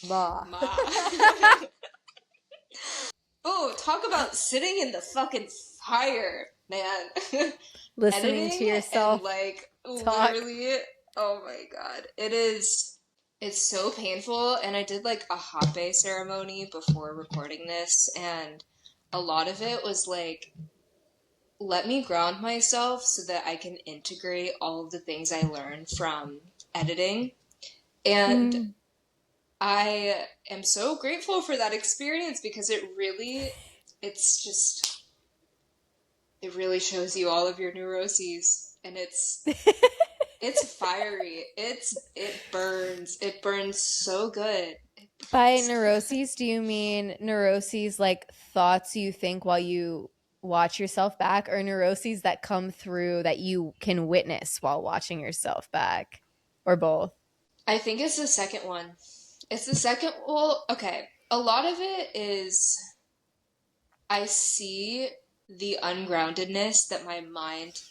Ma. Oh, talk about sitting in the fucking fire, man. Listening Editing to yourself and like talk. literally, oh my god. It's so painful, and I did like a hot bay ceremony before recording this, and a lot of it was like, let me ground myself so that I can integrate all of the things I learned from editing. And I am so grateful for that experience because it really shows you all of your neuroses, and it's fiery. It burns so good. By neuroses, do you mean neuroses like thoughts you think while you watch yourself back, or neuroses that come through that you can witness while watching yourself back, or both? I think it's the second one. It's the second. Well, okay. A lot of it is I see the ungroundedness that my mind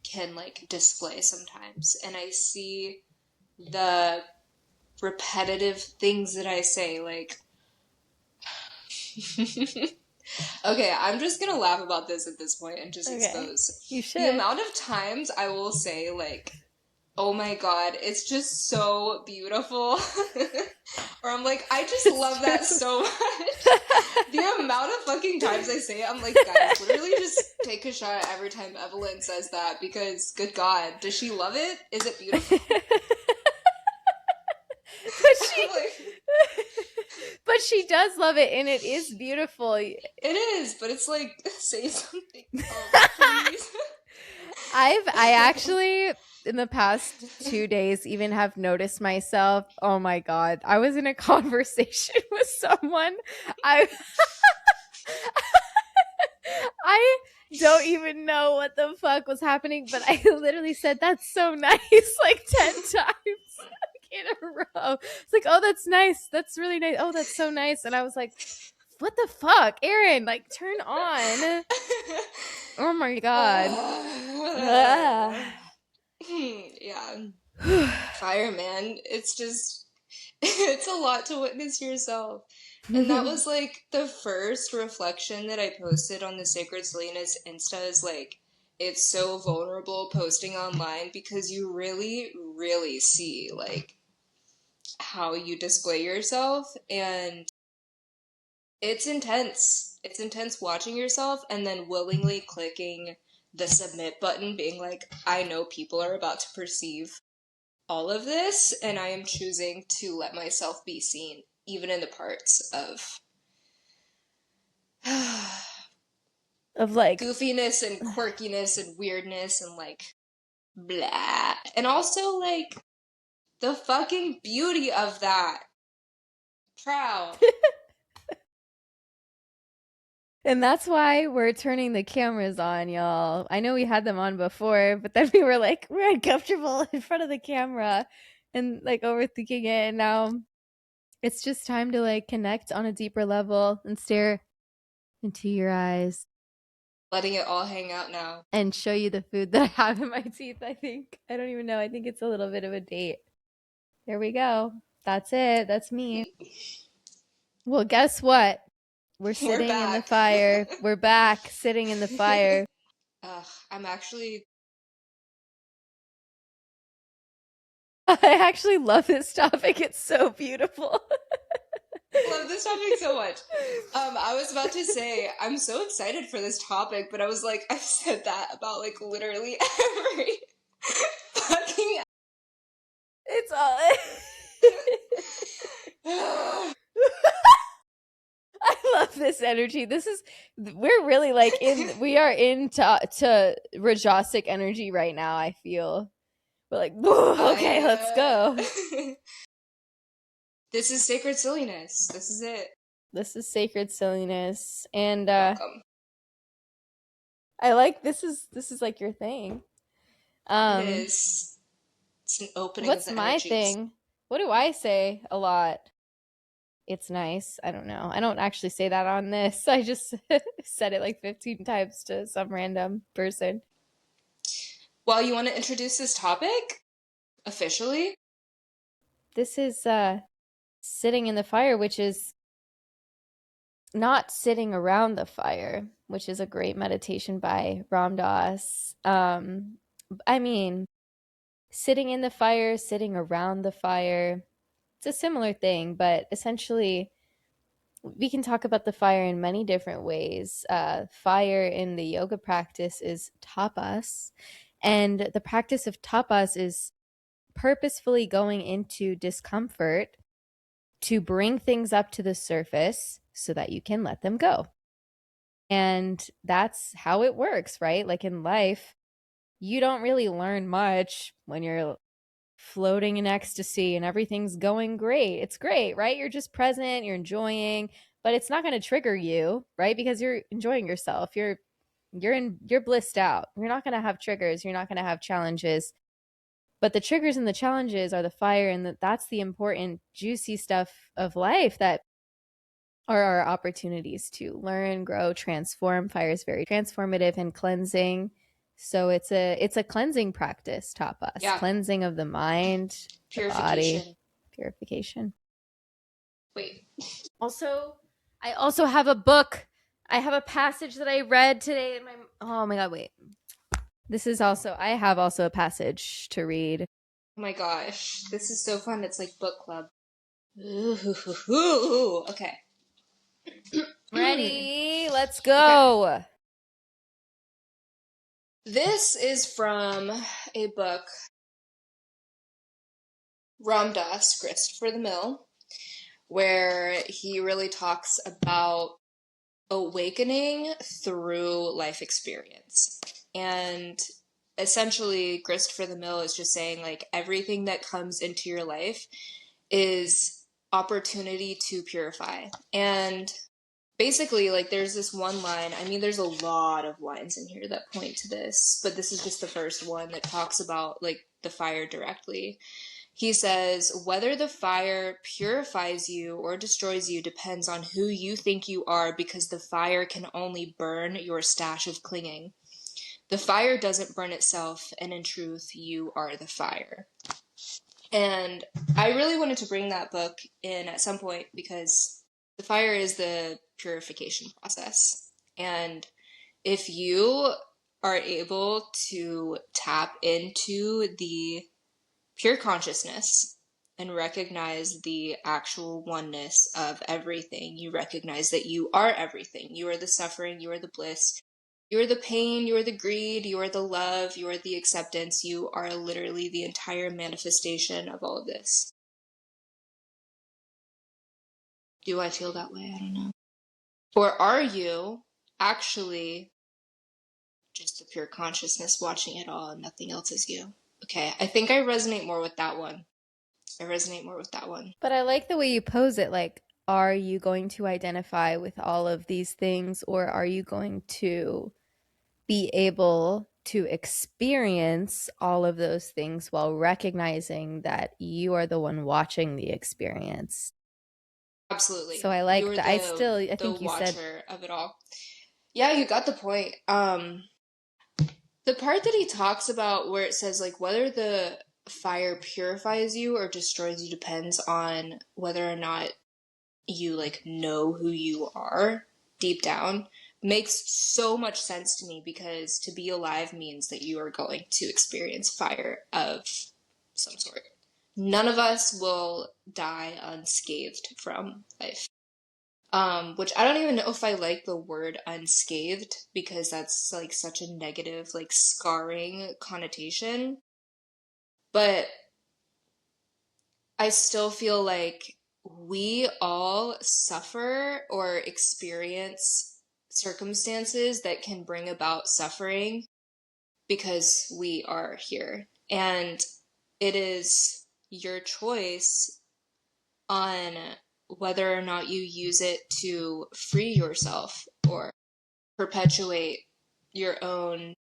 can like display sometimes, and I see the repetitive things that I say, like okay, I'm just gonna laugh about this at this point and just expose You should. the amount of times I will say like, oh my god, it's just so beautiful. Or I'm like, I just love that so much. The amount of fucking times I say it, I'm like, guys, literally just take a shot every time Evelyn says that, because good god, does she love it? Is it beautiful? But she does love it, and it is beautiful. It is, but it's like, say something. Oh, please. I actually, in the past 2 days, even have noticed myself. Oh my god, I was in a conversation with someone. I don't even know what the fuck was happening, but I literally said, "That's so nice," like 10 times in a row. It's like, "Oh, that's nice. That's really nice. Oh, that's so nice." And I was like, what the fuck, Aaron? Like, turn on. Oh my god. Yeah. Fire, man. It's just, it's a lot to witness yourself. And that was like the first reflection that I posted on the Sacred Salinas Insta, is like, it's so vulnerable posting online because you really, really see like how you display yourself, and it's intense. It's intense watching yourself and then willingly clicking the submit button, being like, I know people are about to perceive all of this, and I am choosing to let myself be seen, even in the parts of like goofiness and quirkiness and weirdness and like blah. And also like the fucking beauty of that. Proud. And that's why we're turning the cameras on, y'all. I know we had them on before, but then we were like, we're uncomfortable in front of the camera and like overthinking it. And now it's just time to like connect on a deeper level and stare into your eyes. Letting it all hang out now. And show you the food that I have in my teeth, I think. I don't even know. I think it's a little bit of a date. There we go. That's it. That's me. Well, guess what? We're sitting in the fire. We're back sitting in the fire. I'm actually... I actually love this topic. It's so beautiful. I love this topic so much. I was about to say, I'm so excited for this topic, but I was like, I've said that about like literally every fucking... It's all... I love this energy. We're really like we are into Rajasic energy right now, I feel. We're like, okay, let's go. This is Sacred Silliness. This is it. This is Sacred Silliness. And welcome. I like this is like your thing. It is. It's an opening. What's of the my energies. thing? What do I say a lot? It's nice. I don't know. I don't actually say that on this. I just said it like 15 times to some random person. Well, you want to introduce this topic officially? This is sitting in the fire, which is not sitting around the fire, which is a great meditation by Ram Dass. I mean, sitting in the fire, sitting around the fire, it's a similar thing, but essentially, we can talk about the fire in many different ways. Fire in the yoga practice is tapas, and the practice of tapas is purposefully going into discomfort to bring things up to the surface so that you can let them go. And that's how it works, right? Like in life, you don't really learn much when you're floating in ecstasy and everything's going great. It's great, right? You're just present, you're enjoying, but it's not going to trigger you, right? Because you're enjoying yourself. You're blissed out. You're not going to have triggers, you're not going to have challenges. But the triggers and the challenges are the fire, and that's the important juicy stuff of life that are our opportunities to learn, grow, transform. Fire is very transformative and cleansing. So it's a cleansing practice, tapas, Yeah. cleansing of the mind, the body, Purification. purification. Wait. Also, I also have a book. I have a passage that I read today in my oh my god, wait. This is also I have also a passage to read. Oh my gosh. This is so fun. It's like book club. Ooh. Okay. Ready? Let's go. Okay. This is from a book, Ram Dass, Grist for the Mill, where he really talks about awakening through life experience. And essentially, Grist for the Mill is just saying, like, everything that comes into your life is opportunity to purify. And basically, like, there's this one line. I mean, there's a lot of lines in here that point to this, but this is just the first one that talks about, like, the fire directly. He says, whether the fire purifies you or destroys you depends on who you think you are, because the fire can only burn your stash of clinging. The fire doesn't burn itself, and in truth, you are the fire. And I really wanted to bring that book in at some point because the fire is the purification process. And if you are able to tap into the pure consciousness and recognize the actual oneness of everything, you recognize that you are everything. You are the suffering, you are the bliss, you are the pain, you are the greed, you are the love, you are the acceptance. You are literally the entire manifestation of all of this. Do I feel that way? I don't know. Or are you actually just the pure consciousness watching it all and nothing else is you? Okay, I think I resonate more with that one. But I like the way you pose it. Like, are you going to identify with all of these things, or are you going to be able to experience all of those things while recognizing that you are the one watching the experience? Absolutely. So I like You're that. I the think you said watcher of it all. Yeah, you got the point. The part that he talks about where it says, like, whether the fire purifies you or destroys you depends on whether or not you, like, know who you are deep down, makes so much sense to me, because to be alive means that you are going to experience fire of some sort. None of us will die unscathed from life. Which I don't even know if I like the word unscathed, because that's like such a negative, like, scarring connotation. But I still feel like we all suffer or experience circumstances that can bring about suffering because we are here. And it is your choice on whether or not you use it to free yourself or perpetuate your own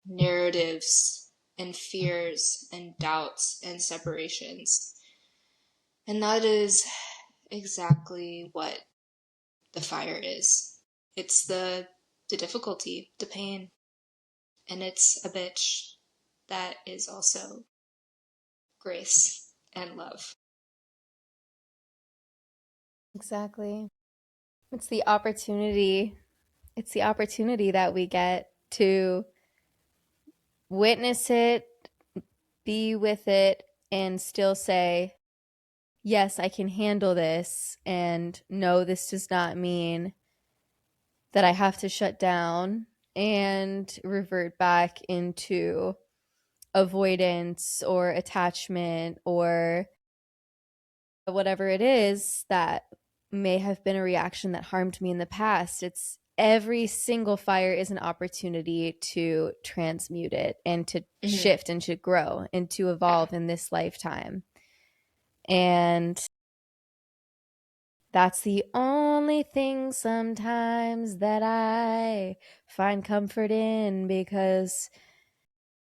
narratives and fears and doubts and separations. And that is exactly what the fire is. It's the difficulty, the pain, and it's a bitch that is also grace and love. Exactly. It's the opportunity. It's the opportunity that we get to witness it, be with it, and still say, yes, I can handle this. And no, this does not mean that I have to shut down and revert back into avoidance or attachment or whatever it is that may have been a reaction that harmed me in the past. It's every single fire is an opportunity to transmute it and to Mm-hmm. shift and to grow and to evolve in this lifetime. And that's the only thing sometimes that I find comfort in, because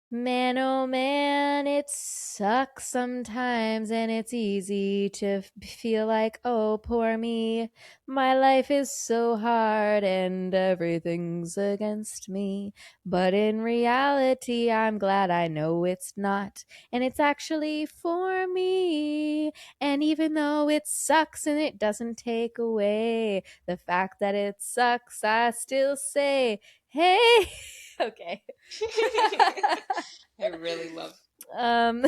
man, oh man, it sucks sometimes, and it's easy to feel like, oh, poor me. My life is so hard and everything's against me. But in reality, I'm glad I know it's not, and it's actually for me. And even though it sucks and it doesn't take away the fact that it sucks, I still say, hey, okay. I really love. um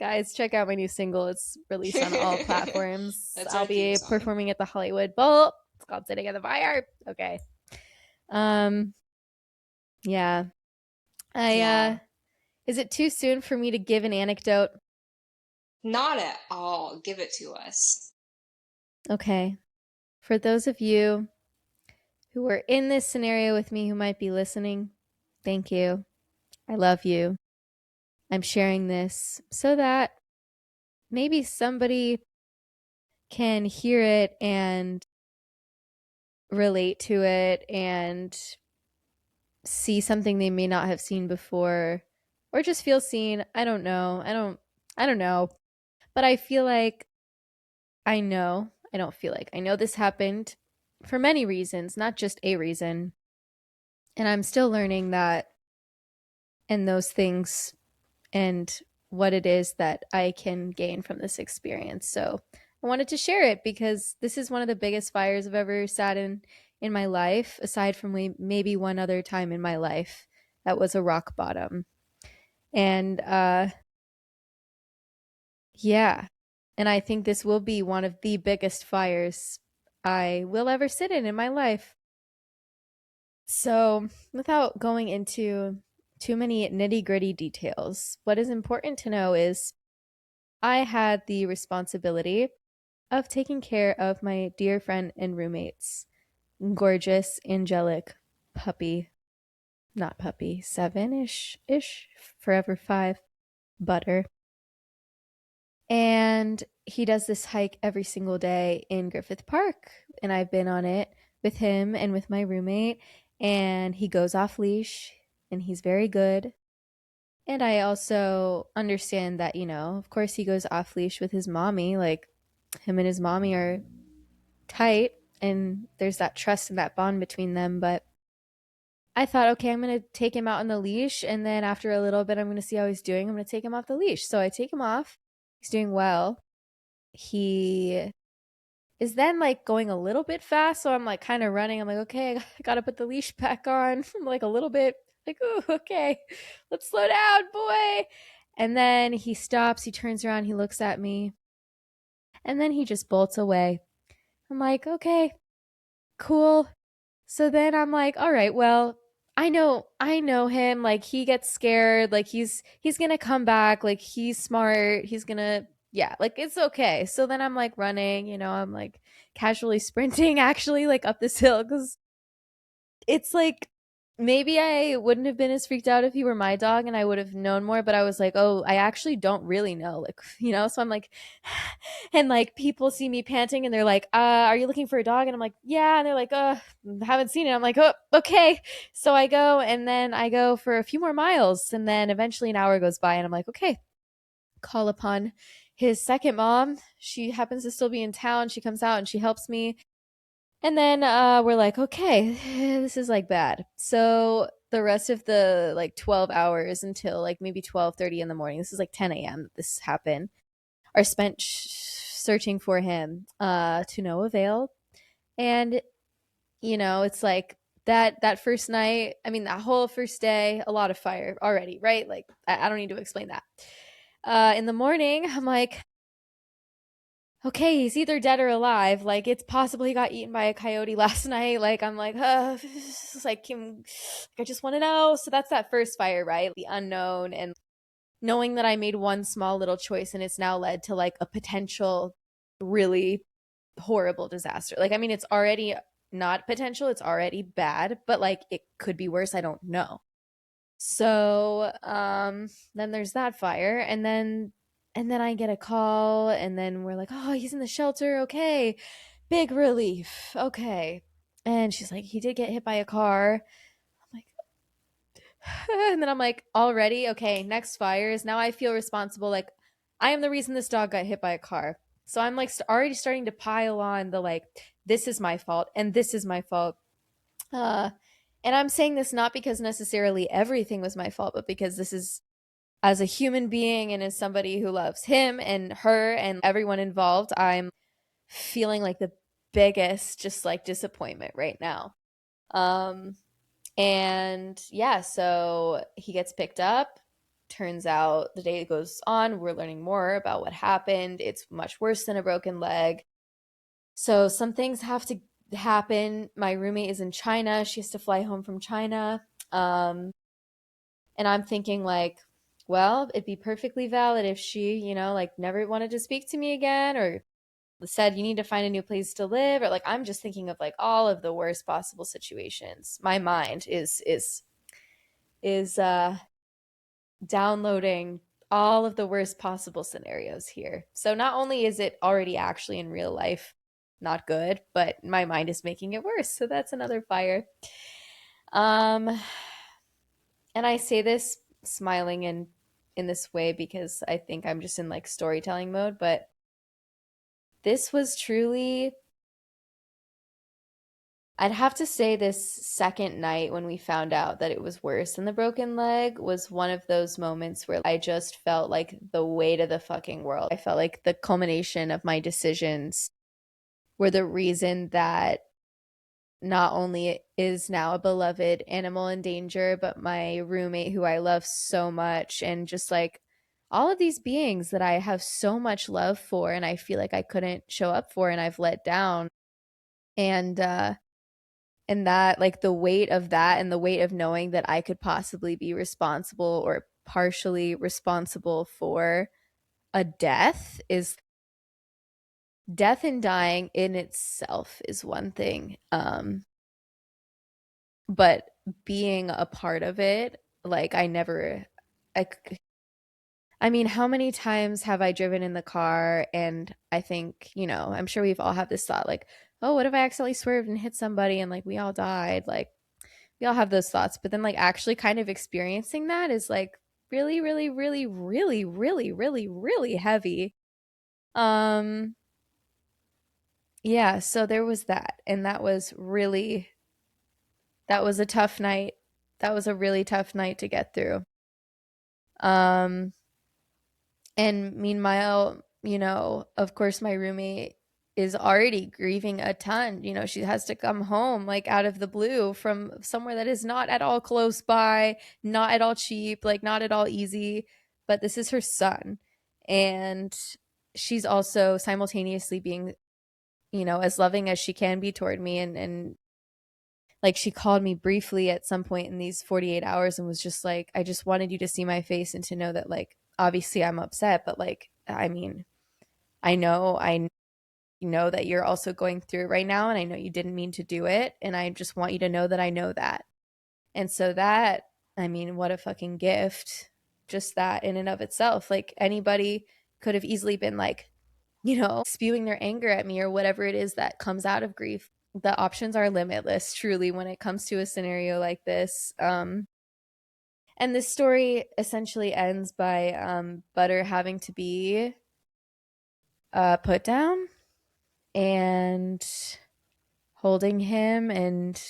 Guys, check out my new single. It's released on all platforms. That's our I'll theme be song. performing at the Hollywood Bowl. It's called Sitting in the Fire. Okay. um yeah. I Yeah, Is it too soon for me to give an anecdote? not at all. Give it to us. Okay. For those of you who are in this scenario with me who might be listening, thank you. I love you. I'm sharing this so that maybe somebody can hear it and relate to it and see something they may not have seen before, or just feel seen. I don't know. I don't know. But I feel like I know. I don't feel like I know this happened for many reasons, not just a reason. And I'm still learning that and those things and what it is that I can gain from this experience. So I wanted to share it because this is one of the biggest fires I've ever sat in my life, aside from maybe one other time in my life that was a rock bottom. And yeah, and I think this will be one of the biggest fires I will ever sit in my life. So, without going into too many nitty gritty details, what is important to know is I had the responsibility of taking care of my dear friend and roommate's gorgeous, angelic puppy, not puppy, 7-ish, forever 5, Butter. And he does this hike every single day in Griffith Park. And I've been on it with him and with my roommate. And he goes off leash and he's very good. And I also understand that, of course, he goes off leash with his mommy. Like, him and his mommy are tight and there's that trust and that bond between them. But I thought, okay, I'm going to take him out on the leash. And then after a little bit, I'm going to see how he's doing. I'm going to take him off the leash. So I take him off. He's doing well. He is then like going a little bit fast. So I'm like kind of running. I'm like, okay, I gotta put the leash back on. I'm like a little bit like, oh, okay, let's slow down, boy. And then he stops, he turns around, he looks at me, and then he just bolts away. I'm like, okay, cool. So then I'm like, all right, well, I know him. Like he gets scared. Like he's gonna come back. Like he's smart. He's gonna yeah, like it's okay. So then I'm like running, I'm like casually sprinting actually like up this hill because it's like maybe I wouldn't have been as freaked out if he were my dog and I would have known more, but I was like, oh, I actually don't really know. Like, so I'm like, and like people see me panting and they're like, are you looking for a dog? And I'm like, yeah. And they're like, haven't seen it. I'm like, oh, okay. So I go and then I go for a few more miles and then eventually an hour goes by and I'm like, okay, call upon his second mom. She happens to still be in town. She comes out and she helps me and then we're like, okay, this is like bad. So the rest of the like 12 hours until like maybe 12:30 in the morning, this is like 10 a.m. that this happened, are spent searching for him to no avail. And it's like that first night, I mean that whole first day, a lot of fire already, right? Like I don't need to explain that. In the morning, I'm like, okay, he's either dead or alive. Like it's possible he got eaten by a coyote last night. Like I'm like, like I just want to know. So that's that first fire, right? The unknown, and knowing that I made one small little choice and it's now led to like a potential really horrible disaster. Like I mean, it's already not potential, it's already bad, but like it could be worse. I don't know. So then there's that fire, and then I get a call, and then we're like, oh, he's in the shelter. Okay. Big relief. Okay. And she's like, he did get hit by a car. I'm like, and then I'm like, already? Okay, next fire is now I feel responsible. Like, I am the reason this dog got hit by a car. So I'm like already starting to pile on the like, this is my fault and this is my fault. Uh, and I'm saying this not because necessarily everything was my fault, but because this is as a human being and as somebody who loves him and her and everyone involved, I'm feeling like the biggest just like disappointment right now. Um, and yeah, so he gets picked up. Turns out the day goes on, we're learning more about what happened. It's much worse than a broken leg. So some things have to happen. My roommate is in China. She has to fly home from China. Um, and I'm thinking like, well, it'd be perfectly valid if she, like never wanted to speak to me again, or said you need to find a new place to live, or like I'm just thinking of like all of the worst possible situations. My mind is downloading all of the worst possible scenarios here. So not only is it already actually in real life not good, but my mind is making it worse. So that's another fire. Um and I say this smiling in this way because I think I'm just in like storytelling mode, but this was truly, I'd have to say this second night when we found out that it was worse than the broken leg was one of those moments where I just felt like the weight of the fucking world. I felt like the culmination of my decisions were the reason that not only is now a beloved animal in danger, but my roommate who I love so much, and just like all of these beings that I have so much love for and I feel like I couldn't show up for and I've let down. And that, like the weight of that and the weight of knowing that I could possibly be responsible or partially responsible for a death and dying in itself is one thing. But being a part of it, like I I mean, how many times have I driven in the car and I think, I'm sure we've all had this thought like, oh, what if I accidentally swerved and hit somebody and like we all died? Like we all have those thoughts, but then like actually kind of experiencing that is like really, really, really, really, really, really, really heavy. Um, yeah, so there was that, and that was a tough night. That was a really tough night to get through. Um, And meanwhile, of course, my roommate is already grieving a ton. She has to come home like out of the blue from somewhere that is not at all close by, not at all cheap, like not at all easy. But this is her son. And she's also simultaneously being, as loving as she can be toward me. And like she called me briefly at some point in these 48 hours and was just like, I just wanted you to see my face and to know that like obviously I'm upset, but like I mean, I know that you're also going through it right now, and I know you didn't mean to do it, and I just want you to know that I know that. And so that, I mean, what a fucking gift. Just that in and of itself. Like anybody could have easily been like, spewing their anger at me or whatever it is that comes out of grief. The options are limitless, truly, when it comes to a scenario like this. And this story essentially ends by Butter having to be put down and holding him, and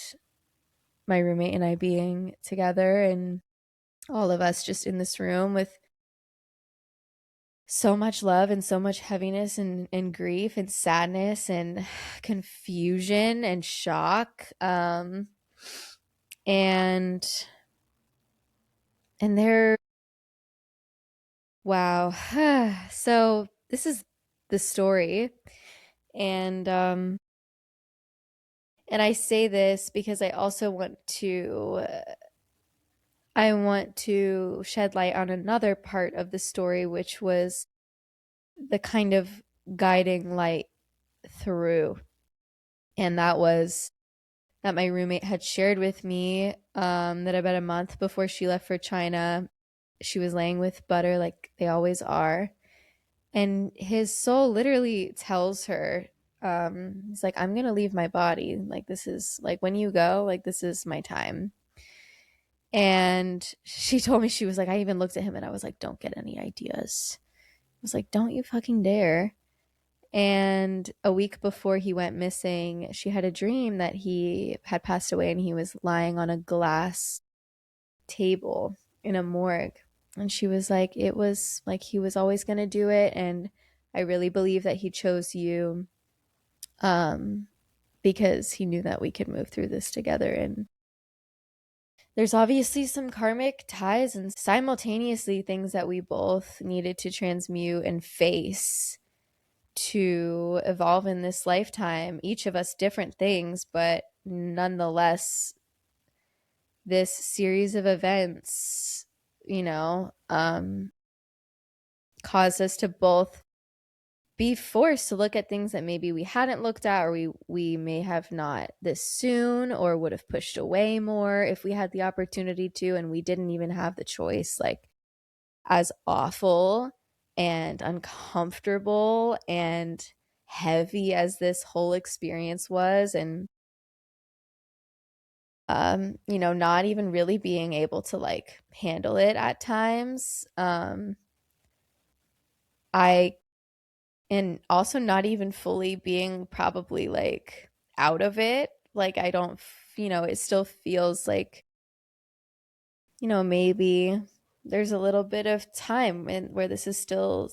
my roommate and I being together, and all of us just in this room with so much love and so much heaviness and grief and sadness and confusion and shock. And there, wow. So this is the story. And I say this because I want to shed light on another part of the story, which was the kind of guiding light through. And that was that my roommate had shared with me, that about a month before she left for China, she was laying with Butter like they always are. And his soul literally tells her, he's like, I'm going to leave my body. Like, this is like when you go, like, this is my time. And she told me, she was like, I even looked at him and I was like, don't get any ideas. I was like, don't you fucking dare. And a week before he went missing, she had a dream that he had passed away and he was lying on a glass table in a morgue. And she was like, it was like he was always going to do it. And I really believe that he chose you, um, because he knew that we could move through this together. And there's obviously some karmic ties and simultaneously things that we both needed to transmute and face to evolve in this lifetime. Each of us different things, but nonetheless, this series of events, you know, caused us to both be forced to look at things that maybe we hadn't looked at, or we may have not this soon, or would have pushed away more if we had the opportunity to, and we didn't even have the choice. Like, as awful and uncomfortable and heavy as this whole experience was, and not even really being able to like handle it at times, I and also not even fully being probably like out of it. Like, I don't, it still feels like, maybe there's a little bit of time where this is still,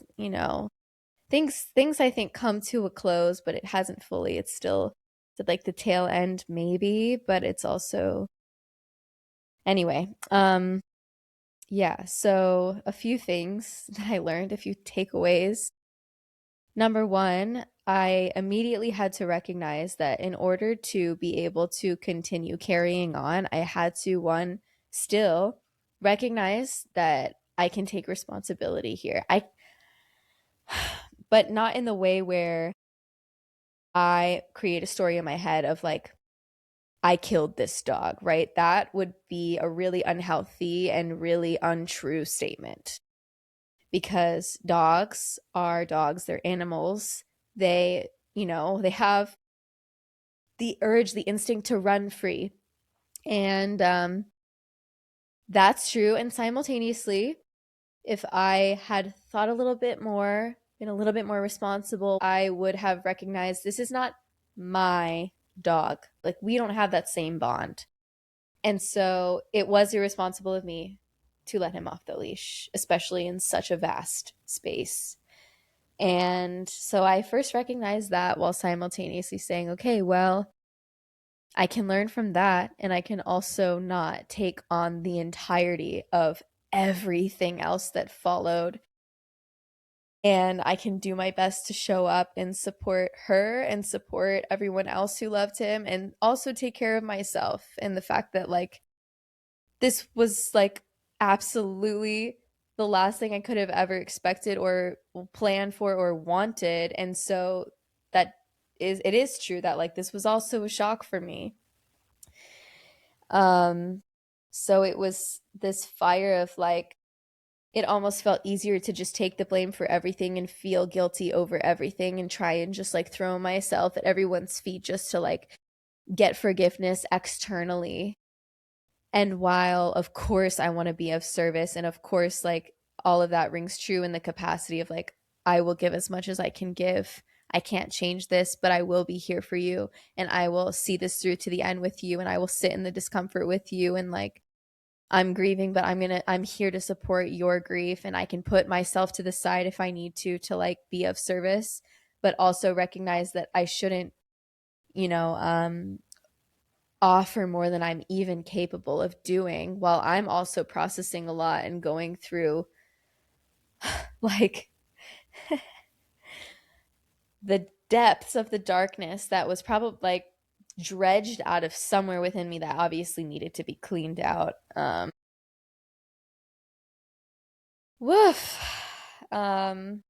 things I think come to a close, but it hasn't fully. It's still at like the tail end maybe, but it's also, anyway. Yeah, so a few things that I learned, a few takeaways. Number one, I immediately had to recognize that in order to be able to continue carrying on, I had to, one, still recognize that I can take responsibility here. But not in the way where I create a story in my head of like, I killed this dog, right? That would be a really unhealthy and really untrue statement, because dogs are dogs, they're animals. They have the urge, the instinct to run free. And that's true. And simultaneously, if I had thought a little bit more, been a little bit more responsible, I would have recognized this is not my dog. Like, we don't have that same bond. And so it was irresponsible of me to let him off the leash, especially in such a vast space. And so I first recognized that, while simultaneously saying, okay, well, I can learn from that. And I can also not take on the entirety of everything else that followed. And I can do my best to show up and support her and support everyone else who loved him, and also take care of myself. And the fact that, like, this was like absolutely the last thing I could have ever expected or planned for or wanted. And so it is true that like this was also a shock for me. Um so it was this fire of like, it almost felt easier to just take the blame for everything and feel guilty over everything and try and just like throw myself at everyone's feet just to like get forgiveness externally. And while, of course, I want to be of service, and of course, like, all of that rings true in the capacity of like, I will give as much as I can give. I can't change this, but I will be here for you. And I will see this through to the end with you. And I will sit in the discomfort with you. And like, I'm grieving, but I'm here to support your grief, and I can put myself to the side if I need to like be of service, but also recognize that I shouldn't, you know, offer more than I'm even capable of doing while I'm also processing a lot and going through like the depths of the darkness that was probably like dredged out of somewhere within me that obviously needed to be cleaned out. Woof. Um,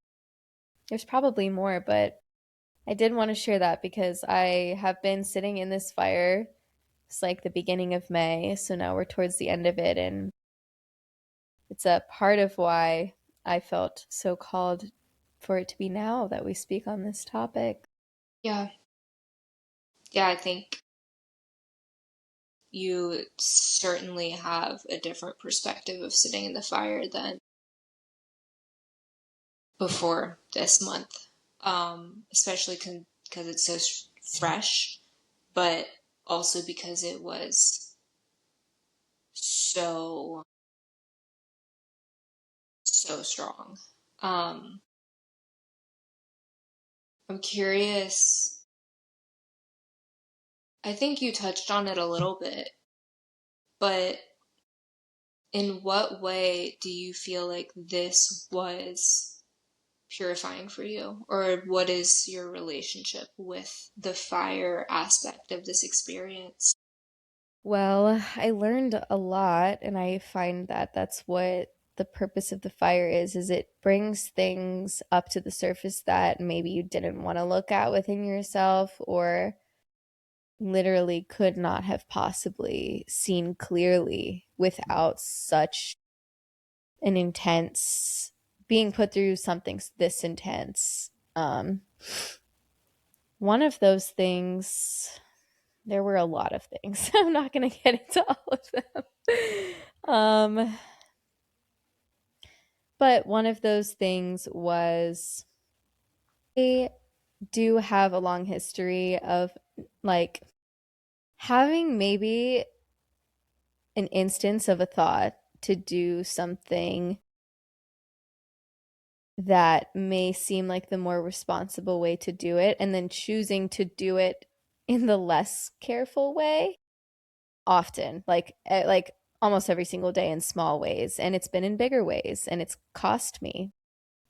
there's probably more, but I did want to share that because I have been sitting in this fire. It's like the beginning of May, so now we're towards the end of it, and it's a part of why I felt so called for it to be now that we speak on this topic. Yeah. Yeah, I think you certainly have a different perspective of sitting in the fire than before this month, especially because it's so fresh, but also because it was so, so strong. Um, I'm curious. I think you touched on it a little bit, but in what way do you feel like this was purifying for you? Or what is your relationship with the fire aspect of this experience? Well, I learned a lot, and I find that that's what the purpose of the fire is it brings things up to the surface that maybe you didn't want to look at within yourself or literally could not have possibly seen clearly without such an intense being put through something this intense. One of those things, there were a lot of things. I'm not going to get into all of them. But one of those things was I do have a long history of like having maybe an instance of a thought to do something that may seem like the more responsible way to do it and then choosing to do it in the less careful way often like almost every single day in small ways, and it's been in bigger ways, and it's cost me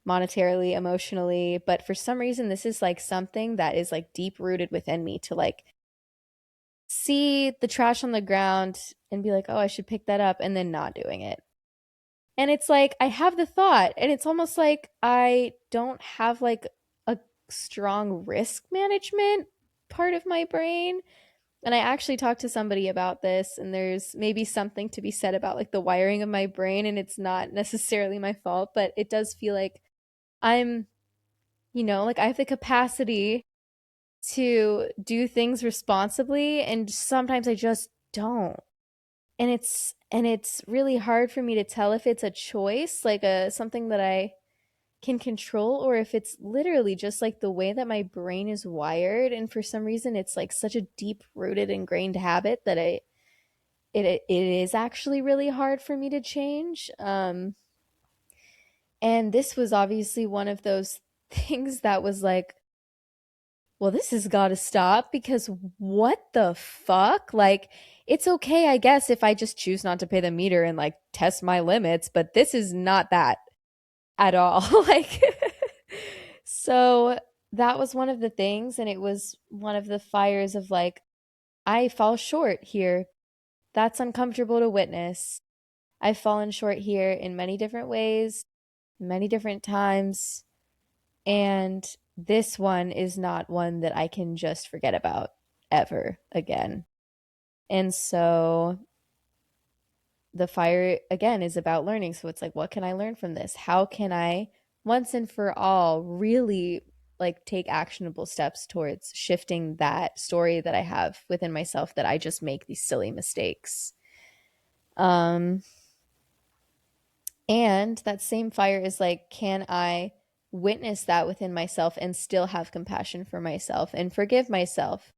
monetarily, emotionally, but for some reason this is like something that is like deep rooted within me to like see the trash on the ground and be like, oh, I should pick that up, and then not doing it. And it's like I have the thought, and it's almost like I don't have like a strong risk management part of my brain. And I actually talked to somebody about this, and there's maybe something to be said about like the wiring of my brain, and it's not necessarily my fault, but it does feel like I'm, like I have the capacity to do things responsibly, and sometimes I just don't. And it's really hard for me to tell if it's a choice, like a something that I can control, or if it's literally just like the way that my brain is wired, and for some reason it's like such a deep rooted ingrained habit that it is actually really hard for me to change. And this was obviously one of those things that was like, well, this has got to stop because what the fuck? Like, it's okay, I guess, if I just choose not to pay the meter and like test my limits, but this is not that at all. Like, so that was one of the things. And it was one of the fires of like, I fall short here. That's uncomfortable to witness. I've fallen short here in many different ways, many different times. And this one is not one that I can just forget about ever again. And so the fire again is about learning. So it's like, what can I learn from this? How can I once and for all really like take actionable steps towards shifting that story that I have within myself that I just make these silly mistakes? Um And that same fire is like, can I witness that within myself and still have compassion for myself and forgive myself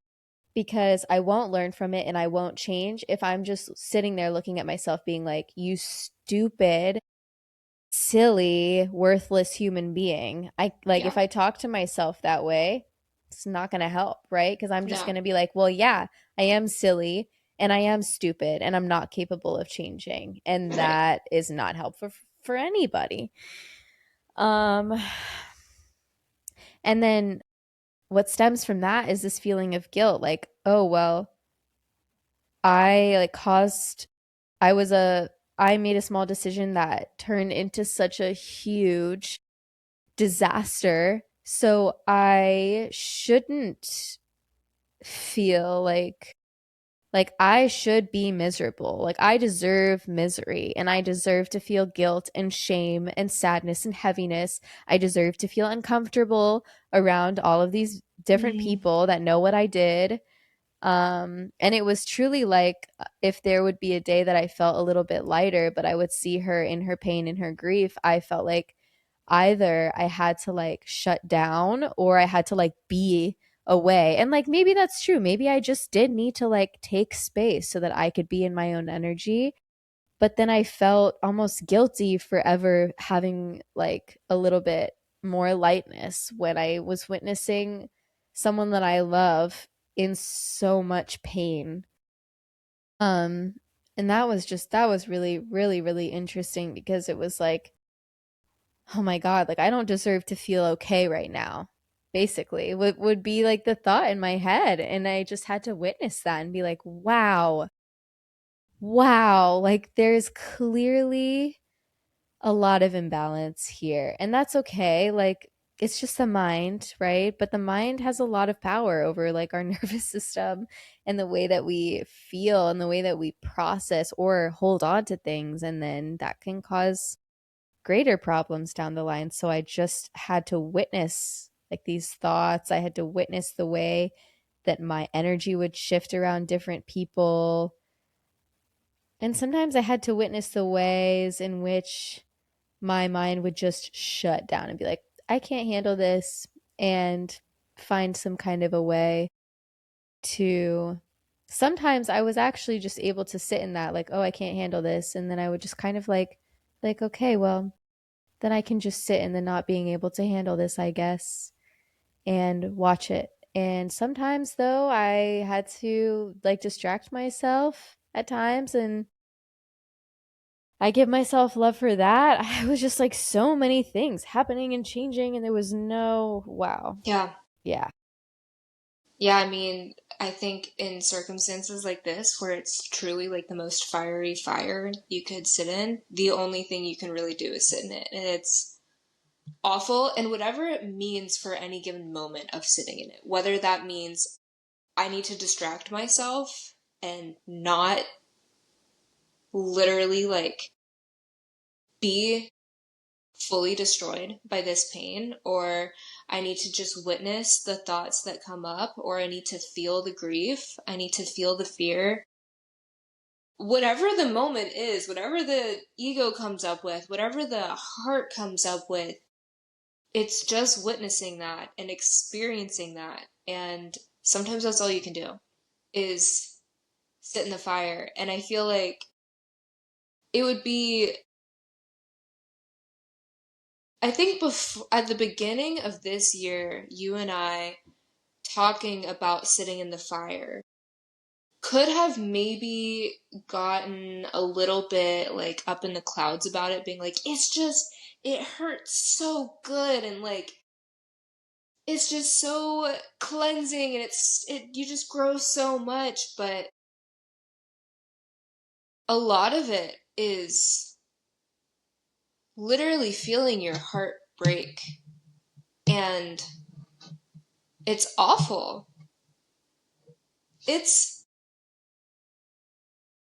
because I won't learn from it and I won't change if I'm just sitting there looking at myself being like, you stupid, silly, worthless human being. I like Yeah. if I talk to myself that way, it's not going to help, right? Because I'm just No. going to be like, well, yeah, I am silly and I am stupid and I'm not capable of changing. And Right. that is not helpful for anybody. Um and then what stems from that is this feeling of guilt like, oh, well, I like caused I was a I made a small decision that turned into such a huge disaster. So I shouldn't feel like I should be miserable. Like I deserve misery and I deserve to feel guilt and shame and sadness and heaviness. I deserve to feel uncomfortable around all of these different Mm. people that know what I did. And it was truly like if there would be a day that I felt a little bit lighter, but I would see her in her pain and her grief, I felt like either I had to like shut down or I had to like be away. And like maybe that's true. Maybe I just did need to like take space so that I could be in my own energy. But then I felt almost guilty for ever having like a little bit more lightness when I was witnessing someone that I love in so much pain. Um and that was really really really interesting because it was like, oh my God, like I don't deserve to feel okay right now. Basically, would be like the thought in my head. And I just had to witness that and be like, wow, wow, like there's clearly a lot of imbalance here. And that's okay. Like it's just the mind, right? But the mind has a lot of power over like our nervous system and the way that we feel and the way that we process or hold on to things. And then that can cause greater problems down the line. So I just had to witness like these thoughts. I had to witness the way that my energy would shift around different people. And sometimes I had to witness the ways in which my mind would just shut down and be like, I can't handle this, and find some kind of a way to. Sometimes I was actually just able to sit in that, like, oh, I can't handle this. And then I would just kind of like, okay, well, then I can just sit in the not being able to handle this, I guess, and watch it. And sometimes, though, I had to like distract myself at times, and I give myself love for that. I was just like so many things happening and changing, and there was no wow. Yeah. Yeah. Yeah, I mean, I think in circumstances like this, where it's truly like the most fiery fire you could sit in, the only thing you can really do is sit in it. And it's awful. And whatever it means for any given moment of sitting in it, whether that means I need to distract myself and not literally like be fully destroyed by this pain, or I need to just witness the thoughts that come up, or I need to feel the grief, I need to feel the fear. Whatever the moment is, whatever the ego comes up with, whatever the heart comes up with, it's just witnessing that and experiencing that. And sometimes that's all you can do is sit in the fire. And I feel like it would be, I think before, at the beginning of this year, you and I talking about sitting in the fire could have maybe gotten a little bit like up in the clouds about it, being like, it's just, it hurts so good, and like, it's just so cleansing, and you just grow so much. But a lot of it is literally feeling your heart break, and it's awful. It's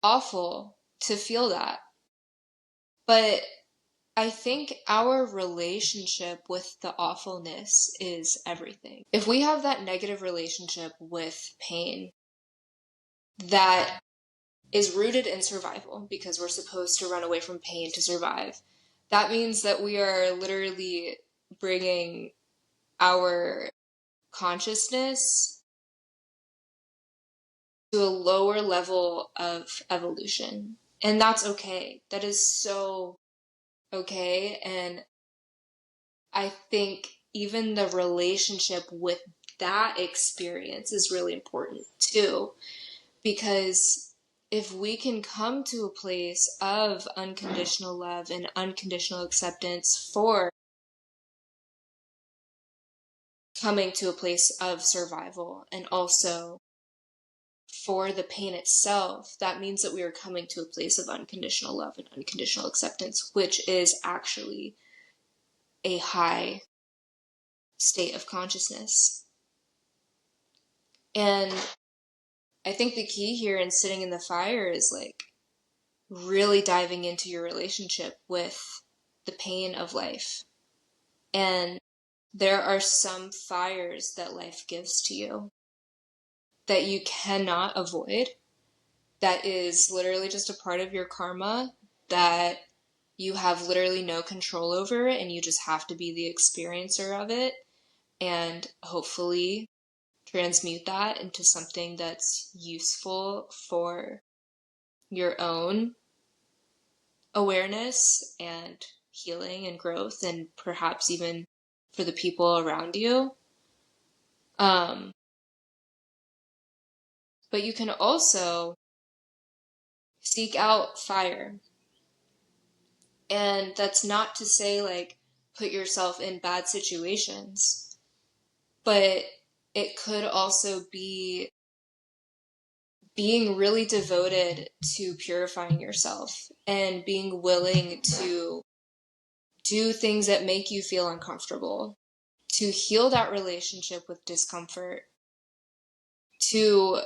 awful to feel that. But I think our relationship with the awfulness is everything. If we have that negative relationship with pain that is rooted in survival, because we're supposed to run away from pain to survive, that means that we are literally bringing our consciousness to a lower level of evolution. And that's okay. That is so okay. And I think even the relationship with that experience is really important too, because if we can come to a place of unconditional love and unconditional acceptance for coming to a place of survival and also for the pain itself, that means that we are coming to a place of unconditional love and unconditional acceptance, which is actually a high state of consciousness. And I think the key here in sitting in the fire is like really diving into your relationship with the pain of life. And there are some fires that life gives to you that you cannot avoid. That is literally just a part of your karma that you have literally no control over, and you just have to be the experiencer of it and hopefully transmute that into something that's useful for your own awareness and healing and growth, and perhaps even for the people around you. But you can also seek out fire. And that's not to say like put yourself in bad situations, but it could also be being really devoted to purifying yourself and being willing to do things that make you feel uncomfortable, to heal that relationship with discomfort, to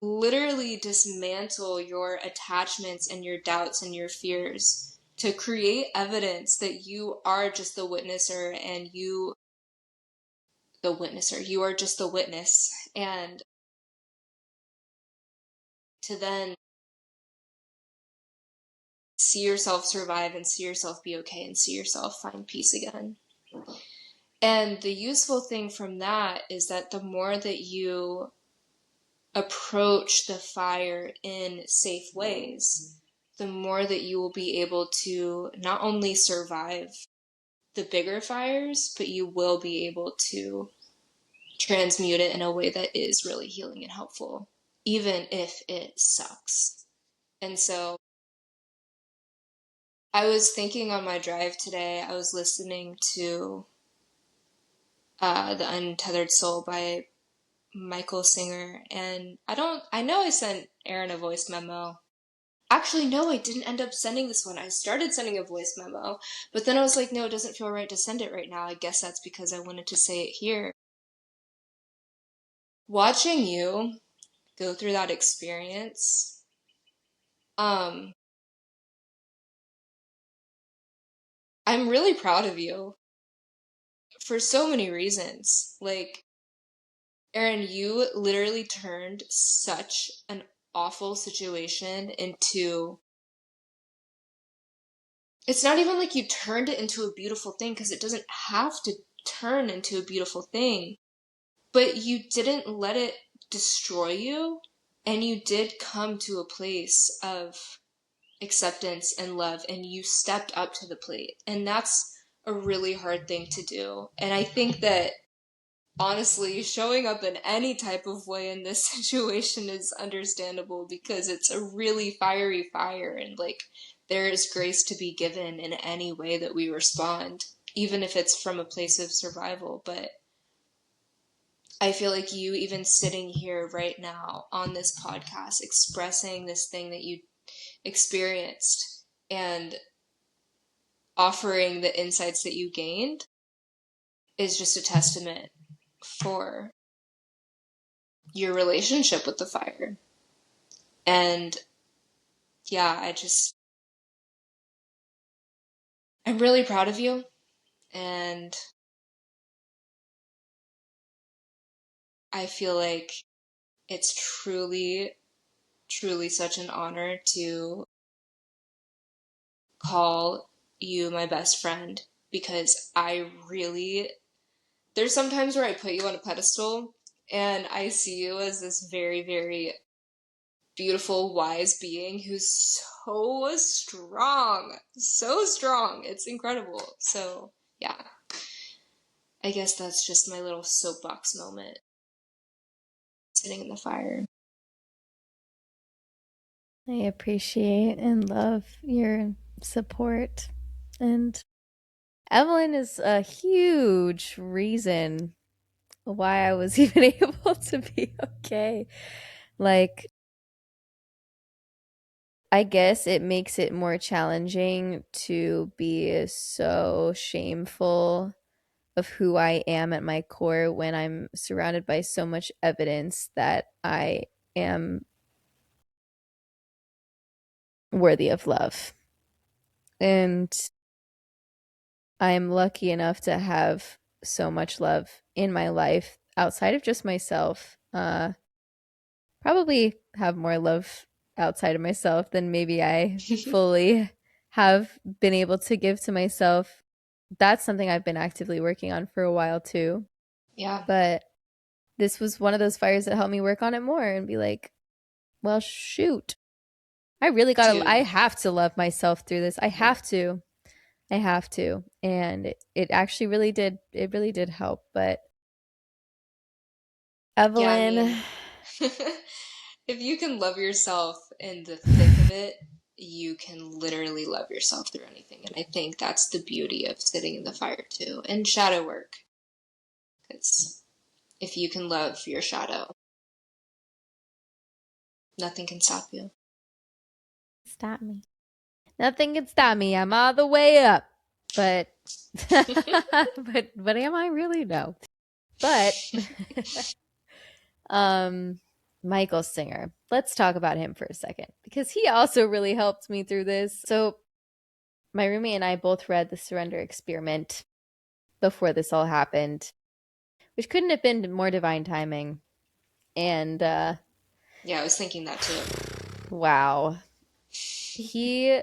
literally dismantle your attachments and your doubts and your fears, to create evidence that you are just the witnesser and you are just the witness, and to then see yourself survive and see yourself be okay and see yourself find peace again. And the useful thing from that is that the more that you approach the fire in safe ways, the more that you will be able to not only survive the bigger fires, but you will be able to transmute it in a way that is really healing and helpful, even if it sucks. And so I was thinking on my drive today, I was listening to The Untethered Soul by Michael Singer, and I know I sent Aaron a voice memo. Actually, no, I didn't end up sending this one. I started sending a voice memo, but then I was like, no, it doesn't feel right to send it right now. I guess that's because I wanted to say it here. Watching you go through that experience, I'm really proud of you for so many reasons. Like, Aaron, you literally turned such an awful situation into... It's not even like you turned it into a beautiful thing, because it doesn't have to turn into a beautiful thing. But you didn't let it destroy you, and you did come to a place of acceptance and love, and you stepped up to the plate. And that's a really hard thing to do. And I think that honestly, showing up in any type of way in this situation is understandable, because it's a really fiery fire, and like there is grace to be given in any way that we respond, even if it's from a place of survival. But I feel like you even sitting here right now on this podcast, expressing this thing that you experienced and offering the insights that you gained, is just a testament for your relationship with the fire. And yeah, I'm really proud of you. And I feel like it's truly, truly such an honor to call you my best friend, because there's some times where I put you on a pedestal And I see you as this very, very beautiful, wise being who's so strong. So strong. It's incredible. So, yeah. I guess that's just my little soapbox moment sitting in the fire. I appreciate and love your support. And Evelyn is a huge reason why I was even able to be okay. Like, I guess it makes it more challenging to be so shameful of who I am at my core when I'm surrounded by so much evidence that I am worthy of love. And I'm lucky enough to have so much love in my life outside of just myself. Probably have more love outside of myself than maybe I fully have been able to give to myself. That's something I've been actively working on for a while too. Yeah. But this was one of those fires that helped me work on it more and be like, well, shoot. I Dude. have to love myself through this. I have to. I have to. And it actually it really did help. But Yeah, I Evelyn, mean, if you can love yourself in the thick of it, you can literally love yourself through anything. And I think that's the beauty of sitting in the fire too. And shadow work. Because if you can love your shadow, nothing can stop you. stop me. Nothing can stop me. I'm all the way up. But but am I really? No. But um Michael Singer. Let's talk about him for a second because he also really helped me through this. So my roommate and I both read The Surrender Experiment before this all happened, which couldn't have been more divine timing. And Yeah, I was thinking that too. wow. He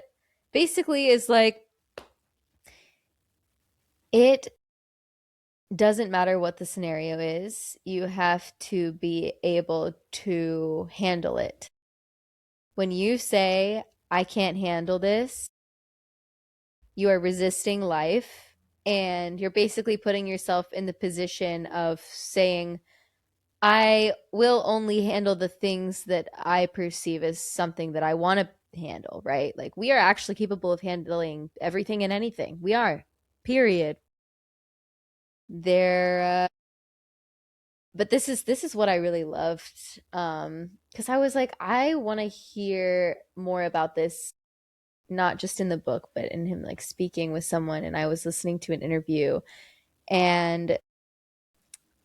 basically is like, it doesn't matter what the scenario is, you have to be able to handle it. When you say, I can't handle this, you are resisting life and you're basically putting yourself in the position of saying, I will only handle the things that I perceive as something that I want to handle, right? Like we are actually capable of handling everything and anything. We are, period. There but this is what I really loved. Because I was like, I want to hear more about this, not just in the book, but in him like speaking with someone. And I was listening to an interview, and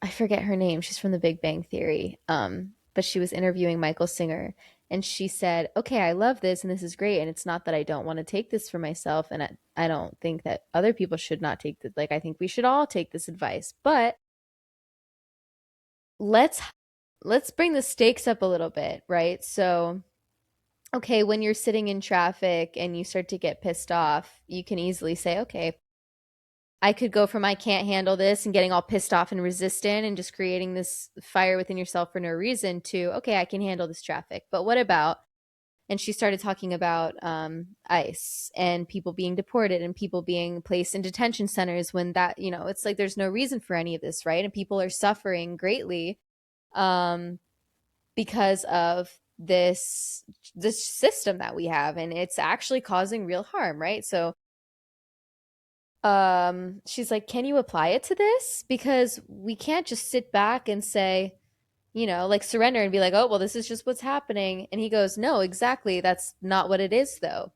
I forget her name. She's from The Big Bang Theory. But she was interviewing Michael Singer, and she said, "Okay, I love this, and this is great, and it's not that I don't want to take this for myself, and I don't think that other people should not take this. Like, I think we should all take this advice, but let's let's bring the stakes up a little bit, right? So, okay, when you're sitting in traffic and you start to get pissed off, you can easily say, okay, I could go from I can't handle this and getting all pissed off and resistant and just creating this fire within yourself for no reason to, okay, I can handle this traffic. But what about, and she started talking about ICE and people being deported and people being placed in detention centers when that, it's like there's no reason for any of this, right? And people are suffering greatly um, because of this system that we have, and it's actually causing real harm, right? So she's like, can you apply it to this? Because we can't just sit back and say, like surrender and be like, oh well, this is just what's happening. And he goes, no, exactly, that's not what it is though.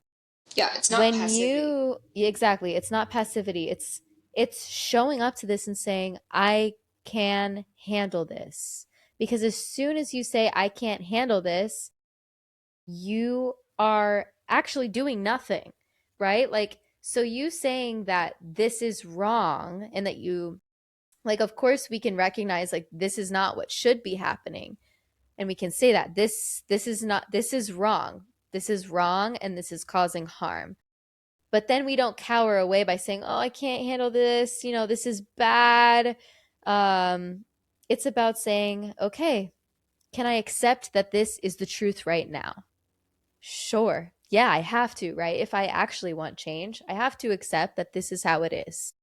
Yeah, it's not When passivity. you exactly, it's not passivity, it's showing up to this and saying, I can handle this. Because as soon as you say I can't handle this, you are actually doing nothing, right? Like, so you saying that this is wrong and that you, like, of course we can recognize like this is not what should be happening, and we can say that this is not, this is wrong, this is wrong, and this is causing harm. But then we don't cower away by saying, oh, I can't handle this, this is bad. um it's about saying, okay, can I accept that this is the truth right now? Sure. Yeah, I have to, right? If I actually want change, I have to accept that this is how it is.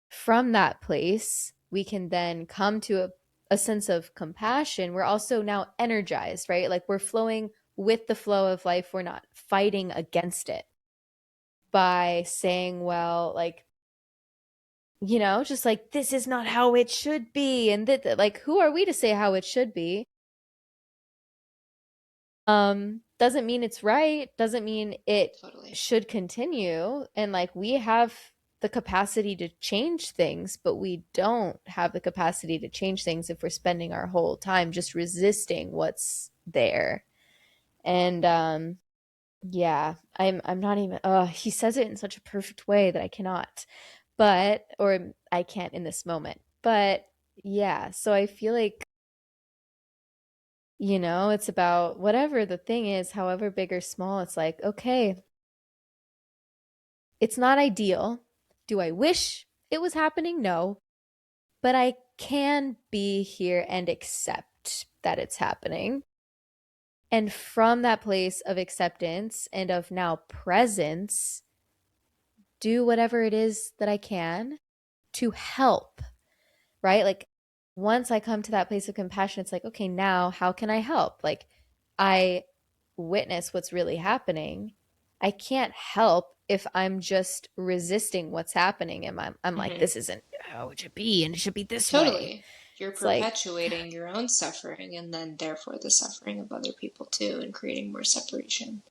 From that place, we can then come to a sense of compassion. We're also now energized, right? Like we're flowing with the flow of life. We're not fighting against it by saying, well, like, just like this is not how it should be. And that, like, who are we to say how it should be? Doesn't mean it's right, doesn't mean it Totally. should continue. And like we have the capacity to change things, but we don't have the capacity to change things if we're spending our whole time just resisting what's there. And yeah, I'm not even he says it in such a perfect way that I cannot. But or I can't in this moment. But yeah, so I feel like it's about whatever the thing is, however big or small. It's like, okay, it's not ideal. Do I wish it was happening? No. But I can be here and accept that it's happening. And from that place of acceptance and of now presence, do whatever it is that I can to help, right? Like once I come to that place of compassion, it's like, okay, now how can I help? Like I witness what's really happening. I can't help if I'm just resisting what's happening and I'm like, Hmm. this isn't how it should be and it should be this way. Totally. You're It's like, perpetuating your own suffering and then therefore the suffering of other people too and creating more separation.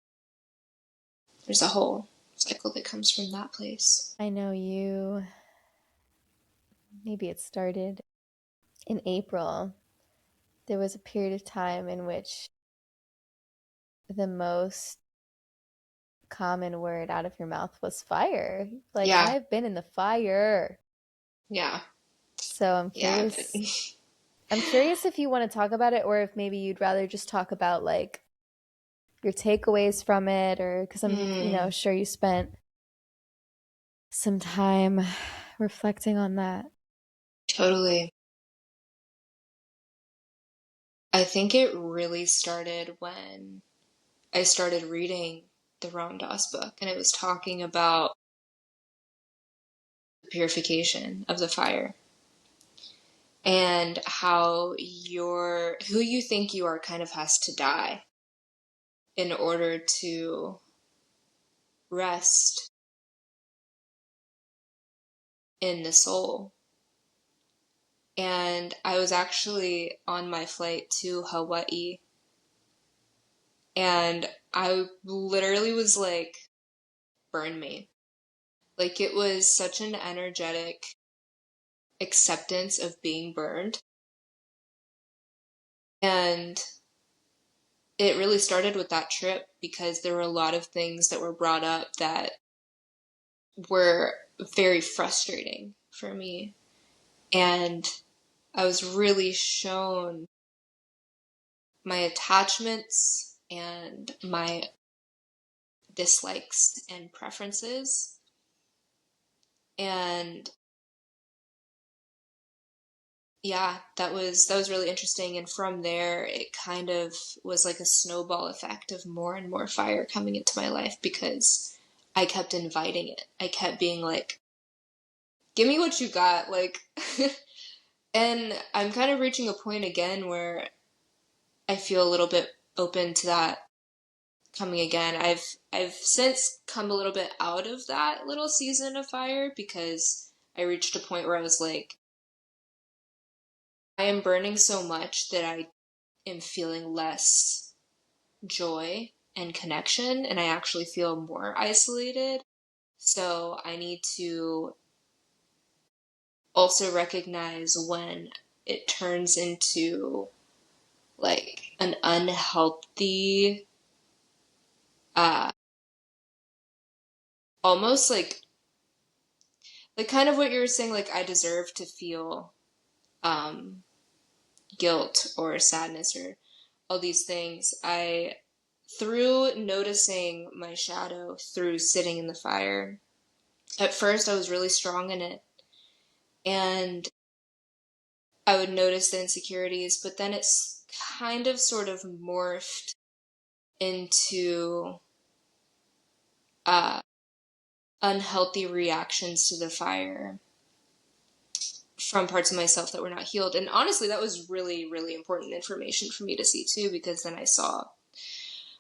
There's a whole cycle that comes from that place. I know maybe it started in April. There was a period of time in which the most common word out of your mouth was fire. Like, Yeah. I've been in the fire. Yeah. So I'm Yeah. curious. I'm curious if you want to talk about it or if maybe you'd rather just talk about like your takeaways from it or because I'm, Hmm. sure you spent some time reflecting on that. Totally. I think it really started when I started reading the Ram Dass book, and it was talking about the purification of the fire and how who you think you are kind of has to die in order to rest in the soul. And I was actually on my flight to Hawaii, and I literally was like, burn me. Like it was such an energetic acceptance of being burned. And it really started with that trip because there were a lot of things that were brought up that were very frustrating for me. And I was really shown my attachments and my dislikes and preferences. And yeah, that was really interesting. And from there, it kind of was like a snowball effect of more and more fire coming into my life because I kept inviting it. I kept being like, "Give me what you got," like. And I'm kind of reaching a point again where I feel a little bit open to that coming again. I've since come a little bit out of that little season of fire because I reached a point where I was like, I am burning so much that I am feeling less joy and connection, and I actually feel more isolated. So I need to also recognize when it turns into like an unhealthy, uh, almost like kind of what you were saying, like I deserve to feel um, guilt or sadness or all these things. Through noticing my shadow, through sitting in the fire, at first I was really strong in it. And I would notice the insecurities, but then it's kind of sort of morphed into unhealthy reactions to the fire from parts of myself that were not healed. And honestly, that was really, really important information for me to see too, because then I saw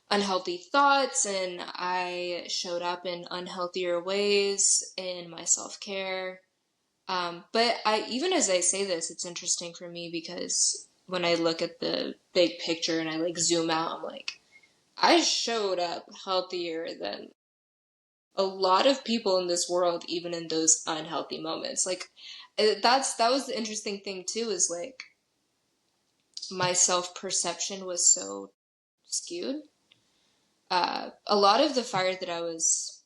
unhealthy thoughts and I showed up in unhealthier ways in my self-care. But even as I say this, it's interesting for me because when I look at the big picture and I like zoom out, I'm like, I showed up healthier than a lot of people in this world, even in those unhealthy moments. Like that was the interesting thing too, is like my self-perception was so skewed. A lot of the fire that I was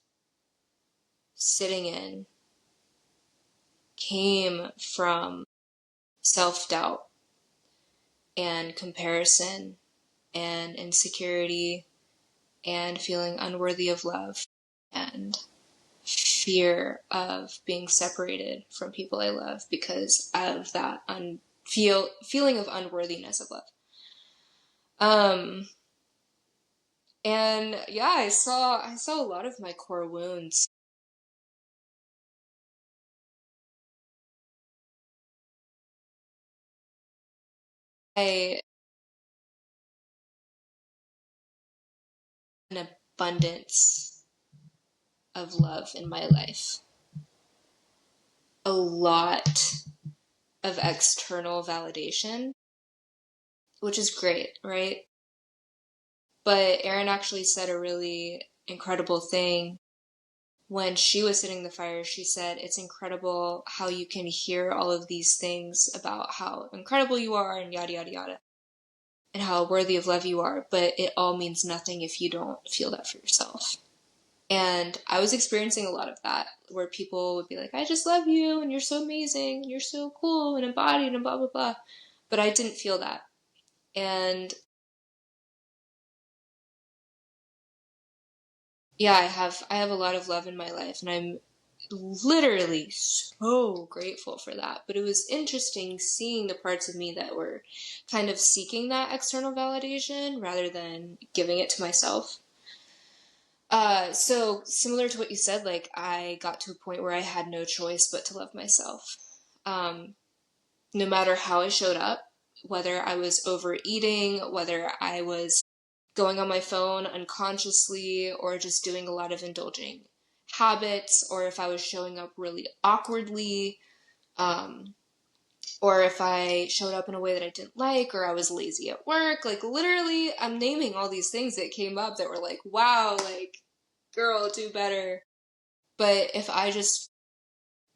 sitting in came from self-doubt and comparison and insecurity and feeling unworthy of love and fear of being separated from people I love because of that feeling of unworthiness of love. And yeah, I saw a lot of my core wounds. I an abundance of love in my life. A lot of external validation, which is great, right? But Erin actually said a really incredible thing when she was sitting in the fire. She said, it's incredible how you can hear all of these things about how incredible you are and yada, yada, yada, and how worthy of love you are, but it all means nothing if you don't feel that for yourself. And I was experiencing a lot of that, where people would be like, I just love you, and you're so amazing, and you're so cool and embodied, and blah, blah, blah. But I didn't feel that. And yeah, I have a lot of love in my life, and I'm literally so grateful for that. But it was interesting seeing the parts of me that were kind of seeking that external validation rather than giving it to myself. So similar to what you said, like I got to a point where I had no choice but to love myself. No matter how I showed up, whether I was overeating, whether I was going on my phone unconsciously, or just doing a lot of indulging habits, or if I was showing up really awkwardly, or if I showed up in a way that I didn't like, or I was lazy at work. Like literally, I'm naming all these things that came up that were like, wow, like, girl, do better. But if I just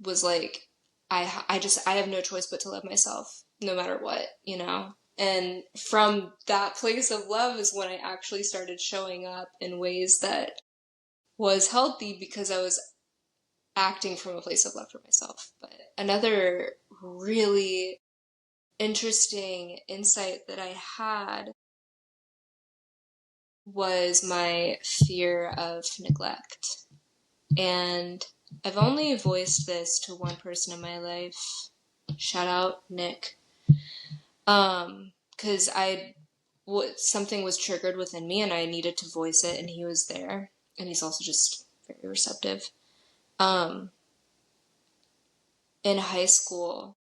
was like, I have no choice but to love myself no matter what, you know? And from that place of love is when I actually started showing up in ways that was healthy because I was acting from a place of love for myself. But another really interesting insight that I had was my fear of neglect. And I've only voiced this to one person in my life. Shout out Nick. Because something was triggered within me and I needed to voice it, and he was there, and he's also just very receptive. In high school,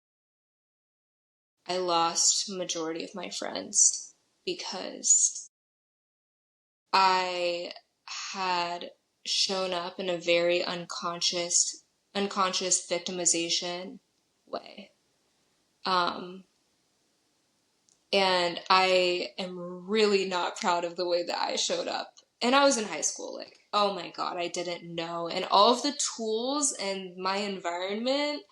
I lost majority of my friends because I had shown up in a very unconscious victimization way. And I am really not proud of the way that I showed up. And I was in high school, like, oh my God, I didn't know. And all of the tools and my environment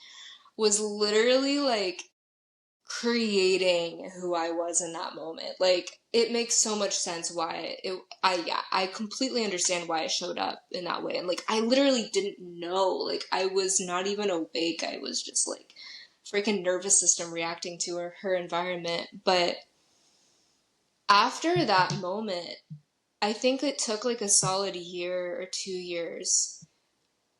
was literally like creating who I was in that moment. Like, it makes so much sense why I completely understand why I showed up in that way. And like, I literally didn't know. Like, I was not even awake. I was just like freaking nervous system reacting to her environment. But after that moment, I think it took like a solid year or 2 years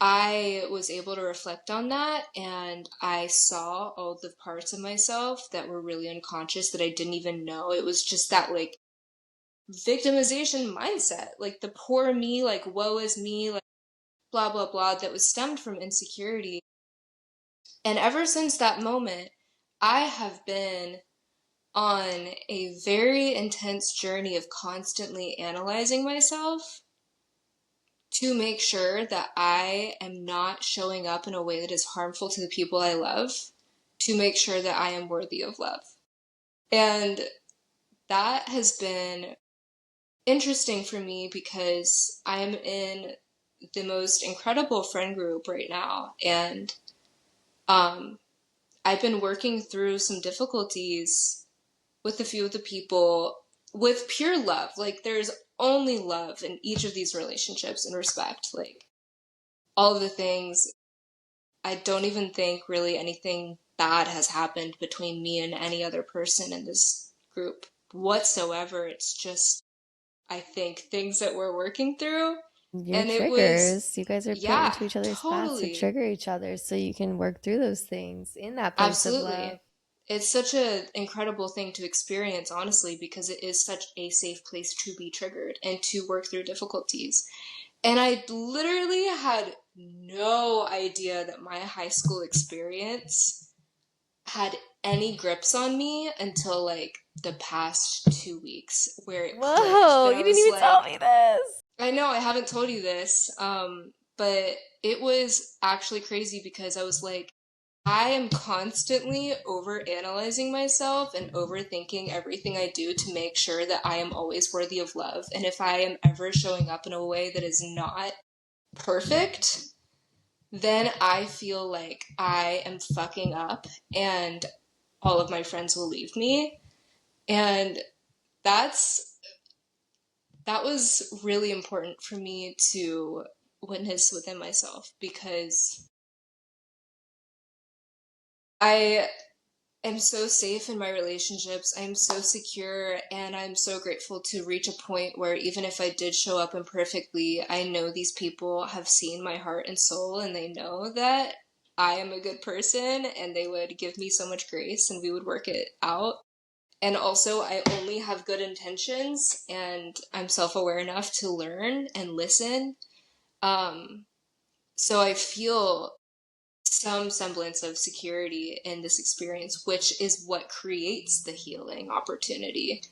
I was able to reflect on that, and I saw all the parts of myself that were really unconscious that I didn't even know. It was just that like victimization mindset, like the poor me, like woe is me, like blah blah blah, that was stemmed from insecurity. And ever since that moment, I have been on a very intense journey of constantly analyzing myself to make sure that I am not showing up in a way that is harmful to the people I love, to make sure that I am worthy of love. And that has been interesting for me because I'm in the most incredible friend group right now. And um, I've been working through some difficulties with a few of the people with pure love. Like, there's only love in each of these relationships and respect. Like, all of the things, I don't even think really anything bad has happened between me and any other person in this group whatsoever. It's just, I think, things that we're working through. Your And it was, triggers. You guys are put yeah, into each other's paths to totally. trigger each other so you can work through those things in that place of love. Absolutely. It's such an incredible thing to experience, honestly, because it is such a safe place to be triggered and to work through difficulties. And I literally had no idea that my high school experience had any grips on me until like the past 2 weeks, where it clicked Whoa, that you I didn't was even tell like, me this. I know I haven't told you this, but it was actually crazy because I was like, I am constantly over analyzing myself and overthinking everything I do to make sure that I am always worthy of love. And if I am ever showing up in a way that is not perfect, then I feel like I am fucking up and all of my friends will leave me. And that's that was really important for me to witness within myself, because I am so safe in my relationships. I'm so secure, and I'm so grateful to reach a point where even if I did show up imperfectly, I know these people have seen my heart and soul, and they know that I am a good person, and they would give me so much grace, and we would work it out. And also, I only have good intentions, and I'm self-aware enough to learn and listen. Um, so I feel some semblance of security in this experience, which is what creates the healing opportunity.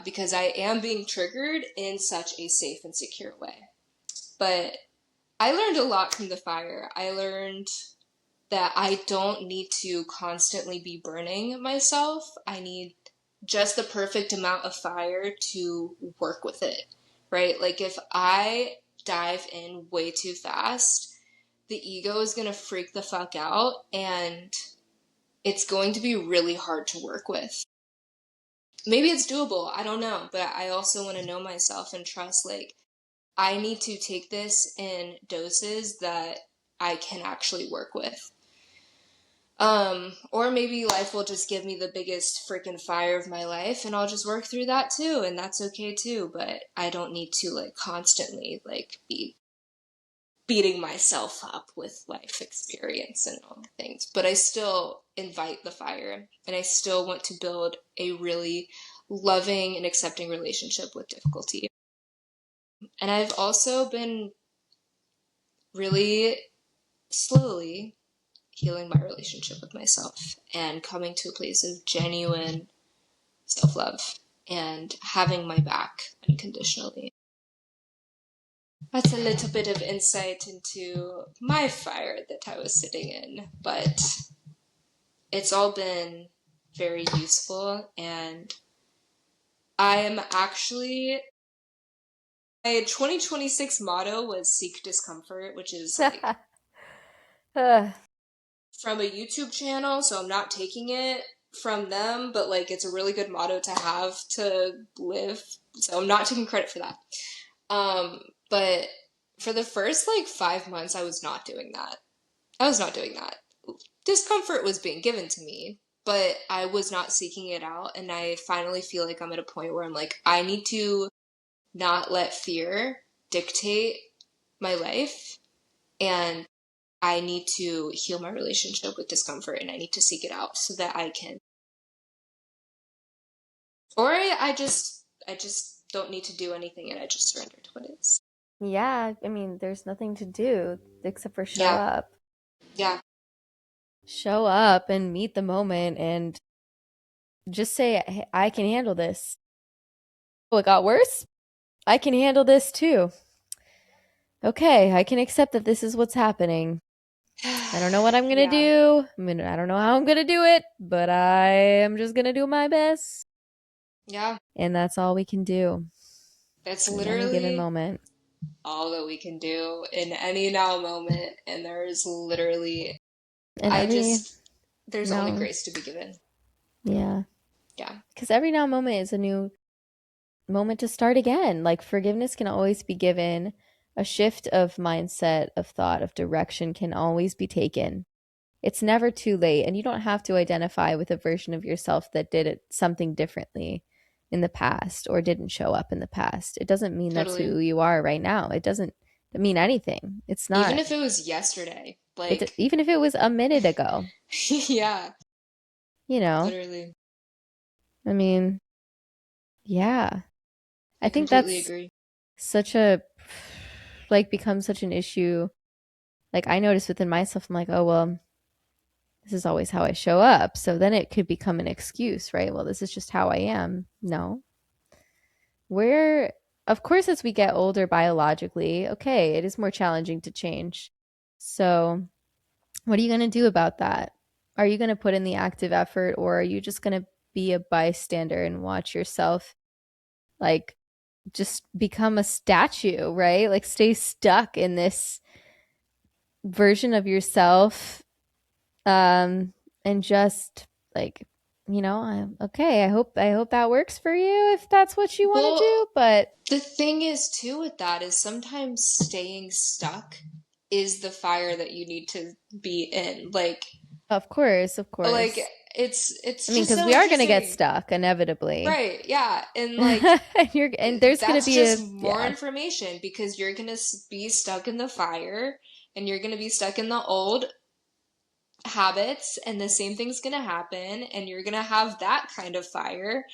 Because I am being triggered in such a safe and secure way. But I learned a lot from the fire. I learned that I don't need to constantly be burning myself. I need just the perfect amount of fire to work with it, right? Like, if I dive in way too fast, the ego is going to freak the fuck out, and it's going to be really hard to work with. Maybe it's doable, I don't know, but I also want to know myself and trust, like, I need to take this in doses that I can actually work with. Or maybe life will just give me the biggest freaking fire of my life and I'll just work through that too, and that's okay too, but I don't need to like constantly like be beating myself up with life experience and all the things. But I still invite the fire, and I still want to build a really loving and accepting relationship with difficulty. And I've also been really slowly healing my relationship with myself and coming to a place of genuine self-love and having my back unconditionally. That's a little bit of insight into my fire that I was sitting in, but it's all been very useful, and I am actually, my 2026 motto was seek discomfort, which is like from a YouTube channel, so I'm not taking it from them, but like it's a really good motto to have to live, so I'm not taking credit for that. But for the first like 5 months, I was not doing that. I was not doing that. Discomfort was being given to me, but I was not seeking it out. And I finally feel like I'm at a point where I'm like, I need to not let fear dictate my life. And I need to heal my relationship with discomfort, and I need to seek it out so that I can, or I just don't need to do anything, and I just surrender to what is. Yeah, I mean, there's nothing to do except for show Yeah, up. yeah, Show up and meet the moment and just say, hey, I can handle this. Oh, it got worse? I can handle this too. Okay, I can accept that this is what's happening. I don't know what I'm gonna yeah, do. I mean, I don't know how I'm gonna do it, but I am just gonna do my best. yeah. And that's all we can do That's in any given literally moment. all that we can do in any now moment, and there's literally, And there's only now, grace to be given. yeah. Yeah, Because every now moment is a new moment to start again. Like forgiveness can always be given. A shift of mindset, of thought, of direction can always be taken. It's never too late. And you don't have to identify with a version of yourself that did it something differently in the past or didn't show up in the past. It doesn't mean that's totally. who you are right now. It doesn't mean anything. It's Even not. if it was yesterday, It like, even if it was a minute ago, yeah, you know. literally. I mean, yeah. I I think completely that's agree. such a like becomes such an issue. Like I notice within myself, I'm like, oh well, this is always how I show up. So then it could become an excuse, right? Well, this is just how I am. No. We're of course as we get older biologically, okay, it is more challenging to change. So what are you going to do about that? Are you going to put in the active effort or are you just going to be a bystander and watch yourself like just become a statue, right? Like stay stuck in this version of yourself and just like okay, I hope that works for you if that's what you want to Well, do, but the thing is, too, with that is sometimes staying stuck is the fire that you need to be in. of Like course. it's I mean, just because so we are going to get interesting. stuck inevitably. Right, yeah. And like And there's going to that's be just a more yeah. information because you're gonna be stuck in the fire and you're gonna be stuck in the old habits, and the same thing's gonna happen, and you're gonna have that kind of fire,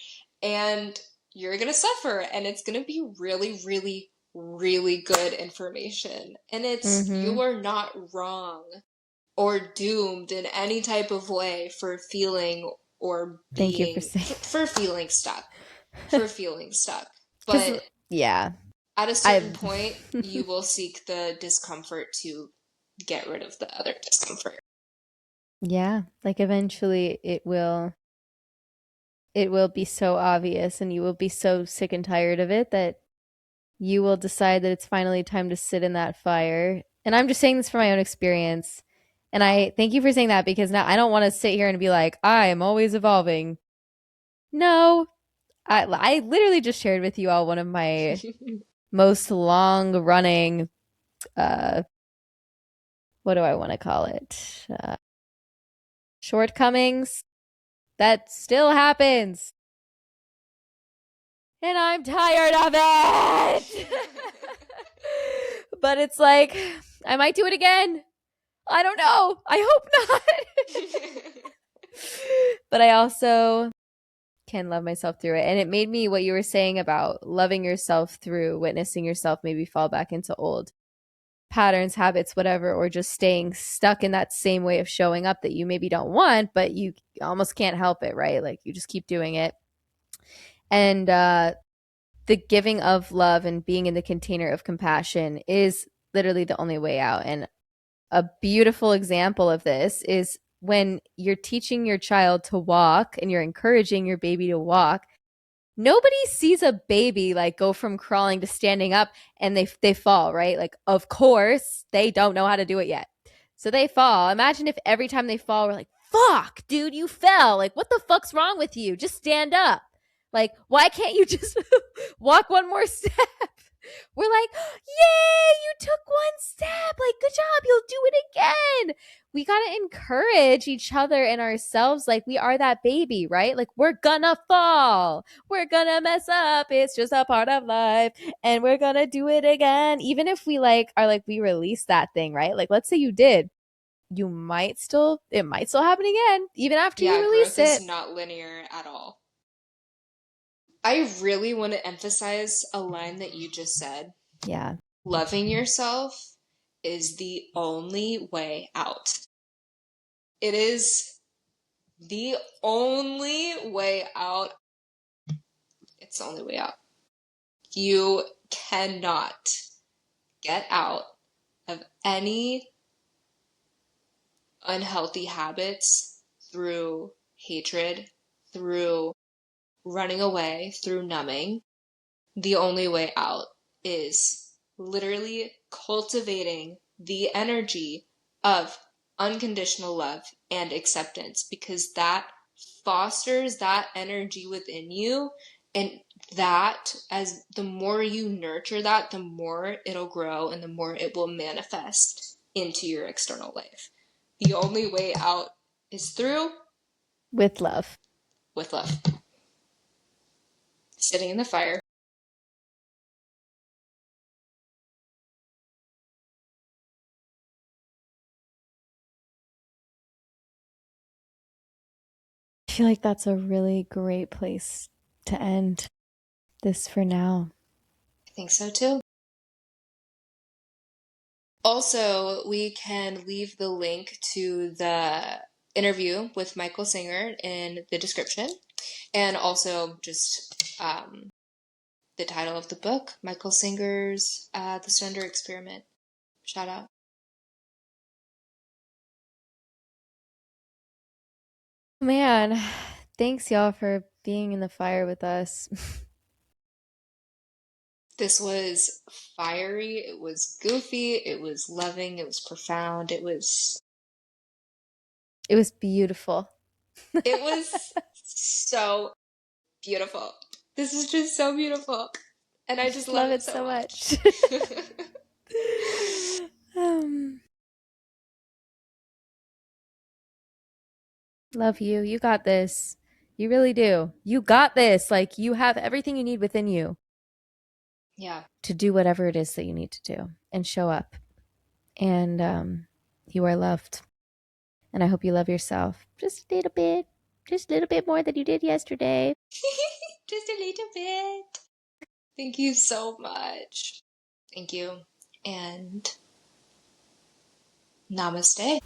and you're gonna suffer, and it's gonna be really, really, really good information. And it's, Mhm. you are not wrong or doomed in any type of way for feeling or Thank you for being, saying for feeling stuck, for feeling stuck. cuz But yeah, at a I certain point, you will seek the discomfort to get rid of the other discomfort. yeah, like eventually it will be so obvious and you will be so sick and tired of it that you will decide that it's finally time to sit in that fire. And I'm just saying this from my own experience. And I thank you for saying that because now I don't want to sit here and be like, I am always evolving. No, I literally just shared with you all one of my most long running, uh, what do I want to call it? Shortcomings that still happens. And I'm tired of it. But it's like, I might do it again. I don't know. I hope not. But I also can love myself through it. And it made me what you were saying about loving yourself through witnessing yourself maybe fall back into old patterns, habits, whatever, or just staying stuck in that same way of showing up that you maybe don't want, but you almost can't help it, right? Like you just keep doing it. And the giving of love and being in the container of compassion is literally the only way out. And a beautiful example of this is when you're teaching your child to walk and you're encouraging your baby to walk. Nobody sees a baby like go from crawling to standing up and they fall, right? Like of course, they don't know how to do it yet. So they fall. Imagine if every time they fall we're like, "Fuck, dude, you fell. Like what the fuck's wrong with you? Just stand up." Like, why can't you just walk one more step? We're like, yay, you took one step. Like, good job. You'll do it again. We got to encourage each other and ourselves. Like, we are that baby, right? Like, we're gonna fall. We're gonna mess up. It's just a part of life. And we're gonna do it again. Even if we like are like, we release that thing, right? Like, let's say you did. It might still happen again, even after you Yeah, release growth is it. not linear at all. I really want to emphasize a line that you just said. Yeah. Loving yourself is the only way out. It is the only way out. It's the only way out. You cannot get out of any unhealthy habits through hatred, through running away, through numbing. The only way out is literally cultivating the energy of unconditional love and acceptance, because that fosters that energy within you. And that, as the more you nurture that, the more it'll grow and the more it will manifest into your external life. The only way out is through With love. with love. Sitting in the fire. I feel like that's a really great place to end this for now. I think so too. Also, we can leave the link to the interview with Michael Singer in the description, and also just the title of the book, Michael Singer's The Surrender Experiment. Shout out. Man, thanks y'all for being in the fire with us. This was fiery, it was goofy, it was loving, it was profound, it was Beautiful. so beautiful. This is just so beautiful. And I just love love it it so so much. much. um, love you. You got this. You really do. You got this. Like, you have everything you need within you Yeah. to do whatever it is that you need to do and show up. And you are loved. And I hope you love yourself just a little bit. Just a little bit more than you did yesterday. Just a little bit. Thank you so much. Thank you. And namaste.